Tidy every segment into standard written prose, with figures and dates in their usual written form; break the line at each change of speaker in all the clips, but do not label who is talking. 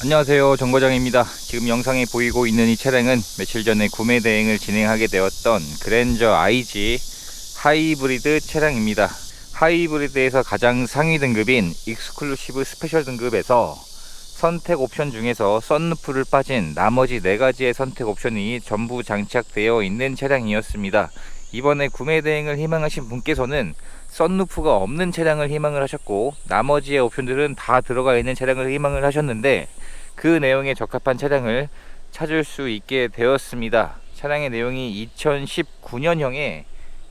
안녕하세요, 정거장입니다. 지금 영상에 보이고 있는 이 차량은 며칠 전에 구매 대행을 진행하게 되었던 그랜저 IG 하이브리드 차량입니다. 하이브리드에서 가장 상위 등급인 익스클루시브 스페셜 등급에서 선택 옵션 중에서 썬루프를 빠진 나머지 4가지의 선택 옵션이 전부 장착되어 있는 차량이었습니다. 이번에 구매 대행을 희망하신 분께서는 썬루프가 없는 차량을 희망을 하셨고, 나머지의 옵션들은 다 들어가 있는 차량을 희망을 하셨는데, 그 내용에 적합한 차량을 찾을 수 있게 되었습니다. 차량의 내용이 2019년형에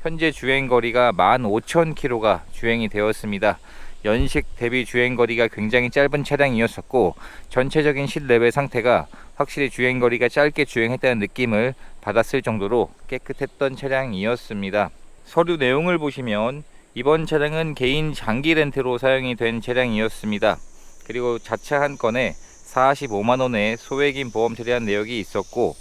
현재 주행거리가 15,000km가 주행이 되었습니다. 연식 대비 주행거리가 굉장히 짧은 차량이었었고, 전체적인 실내외 상태가 확실히 주행거리가 짧게 주행했다는 느낌을 받았을 정도로 깨끗했던 차량이었습니다. 서류 내용을 보시면 이번 차량은 개인 장기 렌트로 사용이 된 차량이었습니다. 그리고 자차 한 건에 45만원의 소액인 보험 처리한 내역이 있었고,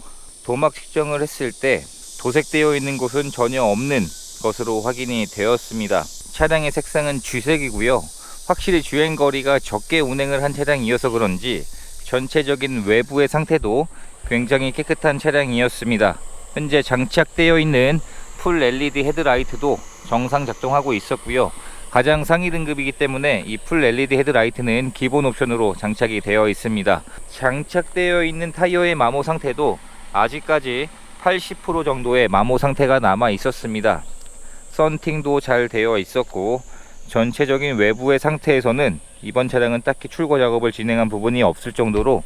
도막 측정을 했을 때 도색되어 있는 곳은 전혀 없는 것으로 확인이 되었습니다. 차량의 색상은 쥐색이고요. 확실히 주행거리가 적게 운행을 한 차량이어서 그런지 전체적인 외부의 상태도 굉장히 깨끗한 차량이었습니다. 현재 장착되어 있는 풀 LED 헤드라이트도 정상 작동하고 있었고요. 가장 상위 등급이기 때문에 이 풀 LED 헤드라이트는 기본 옵션으로 장착이 되어 있습니다. 장착되어 있는 타이어의 마모 상태도 아직까지 80% 정도의 마모 상태가 남아 있었습니다. 썬팅도 잘 되어 있었고, 전체적인 외부의 상태에서는 이번 차량은 딱히 출고 작업을 진행한 부분이 없을 정도로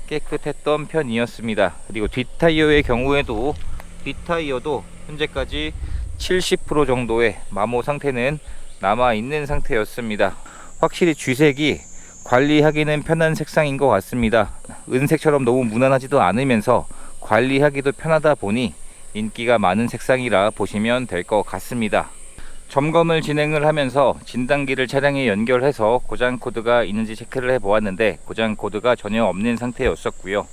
깨끗했던 편이었습니다. 그리고 뒷타이어의 경우에도 뒷타이어도 현재까지 70% 정도의 마모 상태는 남아있는 상태였습니다. 확실히 쥐색이 관리하기는 편한 색상인 것 같습니다. 은색처럼 너무 무난하지도 않으면서 관리하기도 편하다 보니 인기가 많은 색상이라 보시면 될 것 같습니다. 점검을 진행을 하면서 진단기를 차량에 연결해서 고장 코드가 있는지 체크를 해 보았는데 고장 코드가 전혀 없는 상태였었고요.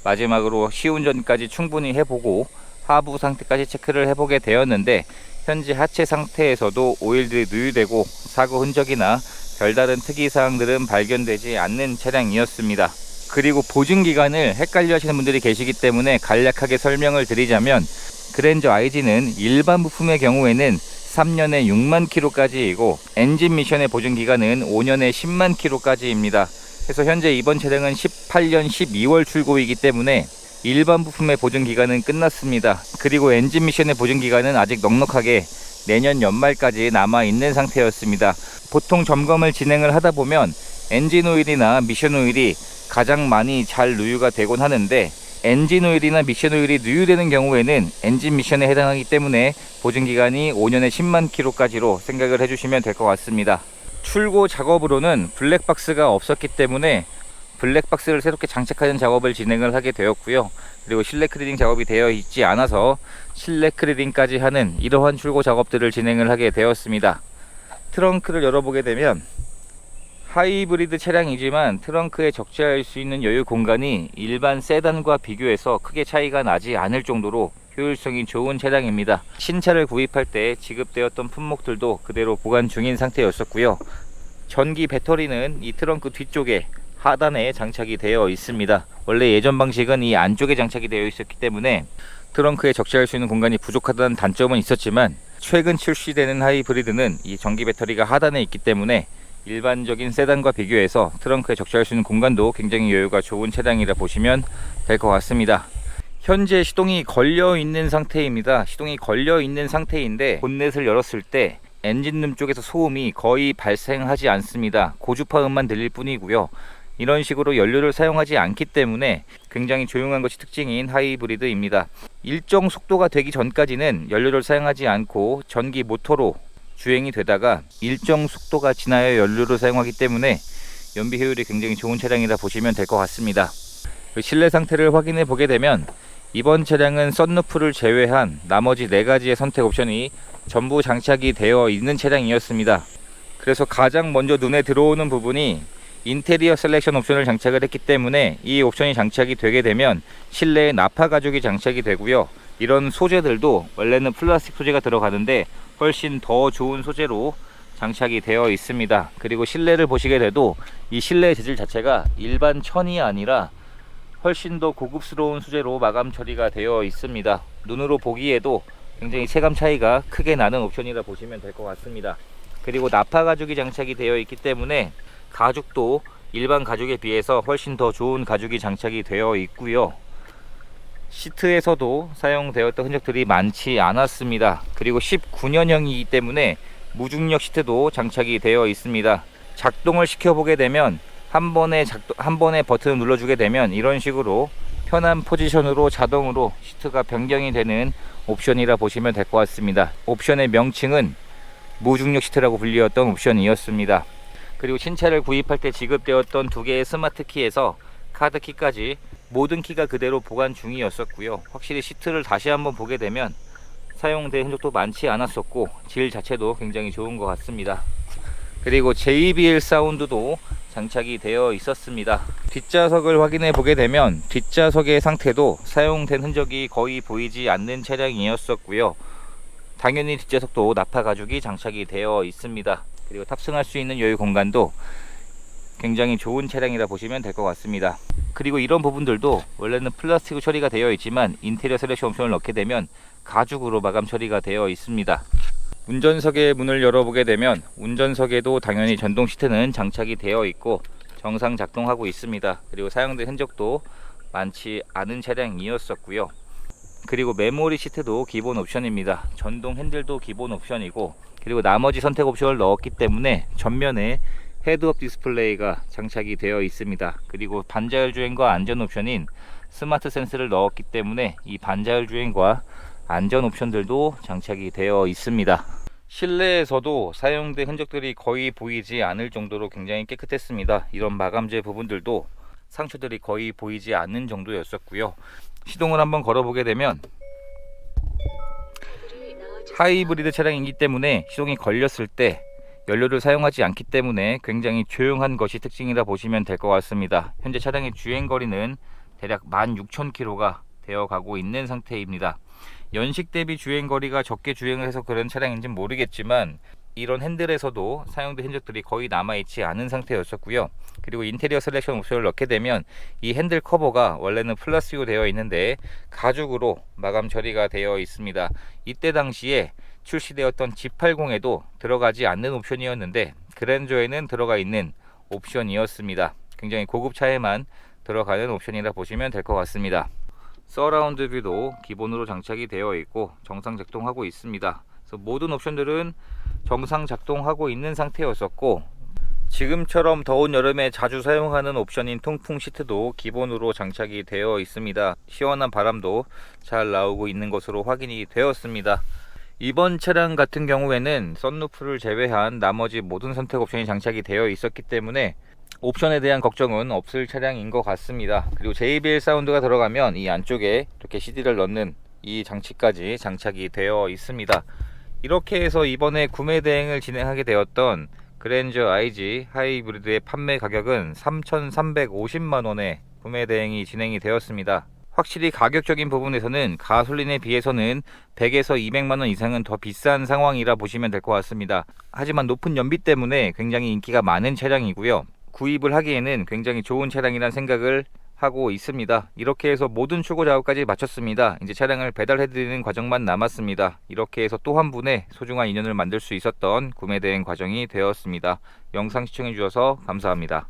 마지막으로 시운전까지 충분히 해보고 하부 상태까지 체크를 해보게 되었는데, 현재 하체 상태에서도 오일들이 누유되고 사고 흔적이나 별다른 특이사항들은 발견되지 않는 차량이었습니다. 그리고 보증기간을 헷갈려 하시는 분들이 계시기 때문에 간략하게 설명을 드리자면, 그랜저 IG는 일반 부품의 경우에는 3년에 6만 km까지이고 엔진 미션의 보증기간은 5년에 10만 km까지입니다. 그래서 현재 이번 차량은 18년 12월 출고이기 때문에 일반 부품의 보증기간은 끝났습니다. 그리고 엔진 미션의 보증기간은 아직 넉넉하게 내년 연말까지 남아있는 상태였습니다. 보통 점검을 진행을 하다 보면 엔진 오일이나 미션 오일이 가장 많이 잘 누유가 되곤 하는데, 엔진 오일이나 미션 오일이 누유되는 경우에는 엔진 미션에 해당하기 때문에 보증기간이 5년에 10만 km까지로 생각을 해주시면 될 것 같습니다. 출고 작업으로는 블랙박스가 없었기 때문에 블랙박스를 새롭게 장착하는 작업을 진행을 하게 되었고요. 그리고 실내 크리딩 작업이 되어 있지 않아서 실내 크리딩까지 하는 이러한 출고 작업들을 진행을 하게 되었습니다. 트렁크를 열어보게 되면 하이브리드 차량이지만 트렁크에 적재할 수 있는 여유 공간이 일반 세단과 비교해서 크게 차이가 나지 않을 정도로 효율성이 좋은 차량입니다. 신차를 구입할 때 지급되었던 품목들도 그대로 보관 중인 상태였었고요. 전기 배터리는 이 트렁크 뒤쪽에 하단에 장착이 되어 있습니다. 원래 예전 방식은 이 안쪽에 장착이 되어 있었기 때문에 트렁크에 적재할 수 있는 공간이 부족하다는 단점은 있었지만, 최근 출시되는 하이브리드는 이 전기 배터리가 하단에 있기 때문에 일반적인 세단과 비교해서 트렁크에 적재할 수 있는 공간도 굉장히 여유가 좋은 차량이라 보시면 될 것 같습니다. 현재 시동이 걸려 있는 상태입니다. 시동이 걸려 있는 상태인데 본넷을 열었을 때 엔진룸 쪽에서 소음이 거의 발생하지 않습니다. 고주파음만 들릴 뿐이고요. 이런 식으로 연료를 사용하지 않기 때문에 굉장히 조용한 것이 특징인 하이브리드입니다. 일정 속도가 되기 전까지는 연료를 사용하지 않고 전기 모터로 주행이 되다가 일정 속도가 지나야 연료를 사용하기 때문에 연비 효율이 굉장히 좋은 차량이라 보시면 될 것 같습니다. 실내 상태를 확인해 보게 되면 이번 차량은 썬루프를 제외한 나머지 4가지의 선택 옵션이 전부 장착이 되어 있는 차량이었습니다. 그래서 가장 먼저 눈에 들어오는 부분이 인테리어 셀렉션 옵션을 장착을 했기 때문에 이 옵션이 장착이 되게 되면 실내에 나파 가죽이 장착이 되고요. 이런 소재들도 원래는 플라스틱 소재가 들어가는데 훨씬 더 좋은 소재로 장착이 되어 있습니다. 그리고 실내를 보시게 돼도 이 실내 재질 자체가 일반 천이 아니라 훨씬 더 고급스러운 소재로 마감 처리가 되어 있습니다. 눈으로 보기에도 굉장히 체감 차이가 크게 나는 옵션이라 보시면 될 것 같습니다. 그리고 나파 가죽이 장착이 되어 있기 때문에 가죽도 일반 가죽에 비해서 훨씬 더 좋은 가죽이 장착이 되어 있고요. 시트에서도 사용되었던 흔적들이 많지 않았습니다. 그리고 19년형이기 때문에 무중력 시트도 장착이 되어 있습니다. 작동을 시켜보게 되면 한 번에 버튼을 눌러주게 되면 이런 식으로 편한 포지션으로 자동으로 시트가 변경이 되는 옵션이라 보시면 될 것 같습니다. 옵션의 명칭은 무중력 시트라고 불리었던 옵션이었습니다. 그리고 신차를 구입할 때 지급되었던 두 개의 스마트 키에서 카드 키까지 모든 키가 그대로 보관 중이었었고요. 확실히 시트를 다시 한번 보게 되면 사용된 흔적도 많지 않았었고 질 자체도 굉장히 좋은 것 같습니다. 그리고 JBL 사운드도 장착이 되어 있었습니다. 뒷좌석을 확인해 보게 되면 뒷좌석의 상태도 사용된 흔적이 거의 보이지 않는 차량이었었고요. 당연히 뒷좌석도 나파 가죽이 장착이 되어 있습니다. 그리고 탑승할 수 있는 여유 공간도 굉장히 좋은 차량이라 보시면 될 것 같습니다. 그리고 이런 부분들도 원래는 플라스틱 처리가 되어 있지만 인테리어 셀렉션 옵션을 넣게 되면 가죽으로 마감 처리가 되어 있습니다. 운전석의 문을 열어보게 되면 운전석에도 당연히 전동 시트는 장착이 되어 있고 정상 작동하고 있습니다. 그리고 사용된 흔적도 많지 않은 차량이었었고요. 그리고 메모리 시트도 기본 옵션입니다. 전동 핸들도 기본 옵션이고 그리고 나머지 선택 옵션을 넣었기 때문에 전면에 헤드업 디스플레이가 장착이 되어 있습니다. 그리고 반자율 주행과 안전 옵션인 스마트 센스를 넣었기 때문에 이 반자율 주행과 안전 옵션들도 장착이 되어 있습니다. 실내에서도 사용된 흔적들이 거의 보이지 않을 정도로 굉장히 깨끗했습니다. 이런 마감재 부분들도 상처들이 거의 보이지 않는 정도였었고요. 시동을 한번 걸어보게 되면 하이브리드 차량이기 때문에 시동이 걸렸을 때 연료를 사용하지 않기 때문에 굉장히 조용한 것이 특징이라 보시면 될 것 같습니다. 현재 차량의 주행거리는 대략 16,000km가 되어 가고 있는 상태입니다. 연식 대비 주행거리가 적게 주행을 해서 그런 차량인지는 모르겠지만 이런 핸들에서도 사용된 흔적들이 거의 남아있지 않은 상태였었고요. 그리고 인테리어 셀렉션 옵션을 넣게 되면 이 핸들 커버가 원래는 플라스틱으로 되어 있는데 가죽으로 마감 처리가 되어 있습니다. 이때 당시에 출시되었던 G80에도 들어가지 않는 옵션이었는데 그랜저에는 들어가 있는 옵션이었습니다. 굉장히 고급차에만 들어가는 옵션이라 보시면 될 것 같습니다. 서라운드 뷰도 기본으로 장착이 되어 있고 정상 작동하고 있습니다. 그래서 모든 옵션들은 정상 작동하고 있는 상태였었고 지금처럼 더운 여름에 자주 사용하는 옵션인 통풍 시트도 기본으로 장착이 되어 있습니다. 시원한 바람도 잘 나오고 있는 것으로 확인이 되었습니다. 이번 차량 같은 경우에는 썬루프를 제외한 나머지 모든 선택 옵션이 장착이 되어 있었기 때문에 옵션에 대한 걱정은 없을 차량인 것 같습니다. 그리고 JBL 사운드가 들어가면 이 안쪽에 이렇게 CD를 넣는 이 장치까지 장착이 되어 있습니다. 이렇게 해서 이번에 구매 대행을 진행하게 되었던 그랜저 IG 하이브리드의 판매 가격은 3,350만원에 구매 대행이 진행이 되었습니다. 확실히 가격적인 부분에서는 가솔린에 비해서는 100에서 200만원 이상은 더 비싼 상황이라 보시면 될 것 같습니다. 하지만 높은 연비 때문에 굉장히 인기가 많은 차량이고요. 구입을 하기에는 굉장히 좋은 차량이라는 생각을 하고 있습니다. 이렇게 해서 모든 출고 작업까지 마쳤습니다. 이제 차량을 배달해드리는 과정만 남았습니다. 이렇게 해서 또 한 분의 소중한 인연을 만들 수 있었던 구매 대행 과정이 되었습니다. 영상 시청해 주셔서 감사합니다.